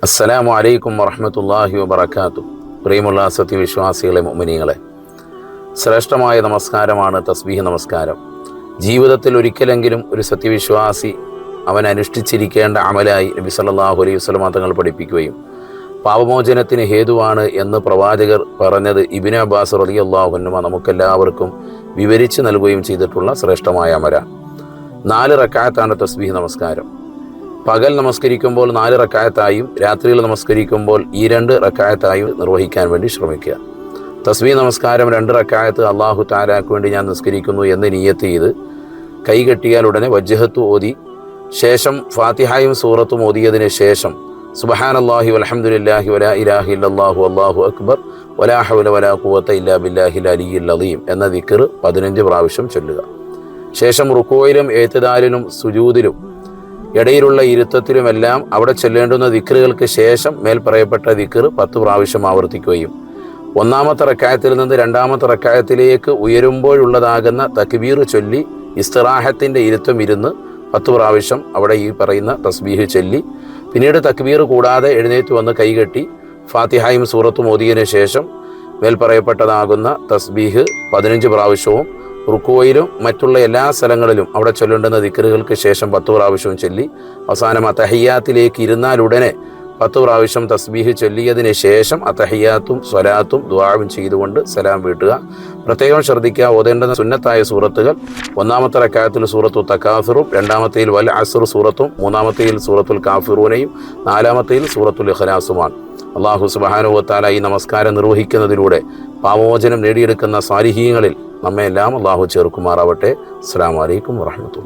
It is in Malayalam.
അസ്സലാമു അലൈക്കും വറഹ്മത്തുള്ളാഹി വബറകാതുഹു. പ്രിയമുള്ള സത്യവിശ്വാസികളെ, മുഅ്മിനീങ്ങളെ, ശ്രേഷ്ഠമായ നമസ്കാരമാണ് തസ്ബീഹ് നമസ്കാരം. ജീവിതത്തിൽ ഒരിക്കലെങ്കിലും ഒരു സത്യവിശ്വാസി അവൻ അനുഷ്ഠിച്ചിരിക്കേണ്ട അമലായി നബി സല്ലല്ലാഹു അലൈഹി വസല്ലം തങ്ങൾ പഠിപ്പിക്കുകയും പാപമോചനത്തിന് ഹേതുവാണ് എന്ന് പ്രവാചകർ പറഞ്ഞത് ഇബ്നു അബ്ബാസ് റളിയല്ലാഹു അൻഹു നമുക്കെല്ലാവർക്കും വിവരിച്ച് നൽകുകയും ചെയ്തിട്ടുള്ള ശ്രേഷ്ഠമായ അമലാണ്. 4 റക്അത്താണ് തസ്ബീഹ് നമസ്കാരം. പകൽ നമസ്കരിക്കുമ്പോൾ 4 റക്അത്തായും രാത്രിയിൽ നമസ്കരിക്കുമ്പോൾ ഈ 2 റക്അത്തായും നിർവഹിക്കാൻ വേണ്ടി ശ്രമിക്കുക. തസ്ബീഹ് നമസ്കാരം 2 റക്അത്ത് അല്ലാഹു തആലയ്ക്ക് വേണ്ടി ഞാൻ നിസ്കരിക്കുന്നു എന്ന് നിയ്യത്ത് ചെയ്ത് കൈകെട്ടിയാൽ ഉടനെ വജ്ഹത്ത് ഓതി ശേഷം ഫാത്തിഹയും സൂറത്തും ഓതിയതിന് ശേഷം സുബ്ഹാനല്ലാഹി വൽഹംദുലില്ലാഹി വലാ ഇലാഹ ഇല്ലല്ലാഹു വല്ലാഹു അക്ബർ വലാ ഹൗല വലാ ഖുവത ഇല്ലാ ബില്ലാഹിൽ അലിയ്യിൽ അളീം എന്ന ദിക്ർ 15 പ്രാവശ്യം ചൊല്ലുക. ശേഷം റുകൂയിലും ഇഅ്തിദാലിലും സുജൂദിലും ഇടയിലുള്ള ഇരുത്തത്തിലുമെല്ലാം അവിടെ ചൊല്ലേണ്ടുന്ന ദിക്റുകൾക്ക് ശേഷം മേൽ പറയപ്പെട്ട ദിക്ർ 10 പ്രാവശ്യം ആവർത്തിക്കുകയും 1-ാമത്തെ റക്അത്തിൽ നിന്ന് 2-ാമത്തെ റക്അത്തിലേക്ക് ഉയരുമ്പോഴുള്ളതാകുന്ന തക്ബീർ ചൊല്ലി ഇസ്തിറാഹത്തിൻ്റെ ഇരുത്തം ഇരുന്ന് 10 പ്രാവശ്യം അവിടെ ഈ പറയുന്ന തസ്ബീഹ് ചൊല്ലി പിന്നീട് തക്ബീർ കൂടാതെ എഴുന്നേറ്റ് വന്ന് കൈകെട്ടി ഫാത്തിഹയും സൂറത്തും ഓതിയതിനു ശേഷം മേൽ പറയപ്പെട്ടതാകുന്ന തസ്ബീഹ് 15 പ്രാവശ്യവും റുക്കോയിലും മറ്റുള്ള എല്ലാ സ്ഥലങ്ങളിലും അവിടെ ചൊല്ലേണ്ടുന്ന ദിക്റുകൾക്ക് ശേഷം 10 പ്രാവശ്യവും ചൊല്ലി അവസാനം അത്തഹിയ്യാത്തിലേക്ക് ഇരുന്നാലുടനെ 10 പ്രാവശ്യം തസ്ബീഹ് ചൊല്ലിയതിന് ശേഷം അത്തഹിയ്യാത്തും സ്വലാത്തും ദുആവും ചെയ്തുകൊണ്ട് സലാം വീട്ടുക. പ്രത്യേകം ശ്രദ്ധിക്കുക, ഓതേണ്ടുന്ന സുന്നത്തായ സൂറത്തുകൾ 1-ാമത്തെ റക്അത്തിൽ സൂറത്തു തകാസുറും 2-ാമത്തേൽ വൽ അസ്ർ സൂറത്തും 3-ാമത്തേൽ സൂറത്തുൽ കാഫിറൂനയും 4-ാമത്തേൽ സൂറത്തുൽ ഇഖ്ലാസുമാണ്. അല്ലാഹു സുബ്ഹാനഹു വ തആല ഈ നമസ്കാരം നിർവഹിക്കുന്നതിലൂടെ പാപമോചനം നേടിയെടുക്കുന്ന സാലിഹീങ്ങളിൽ നമ്മെ എല്ലാം അല്ലാഹു ചേർക്കുമാറാവട്ടെ. അസ്സലാമു അലൈക്കും വറഹ്മത്തുള്ളാഹി.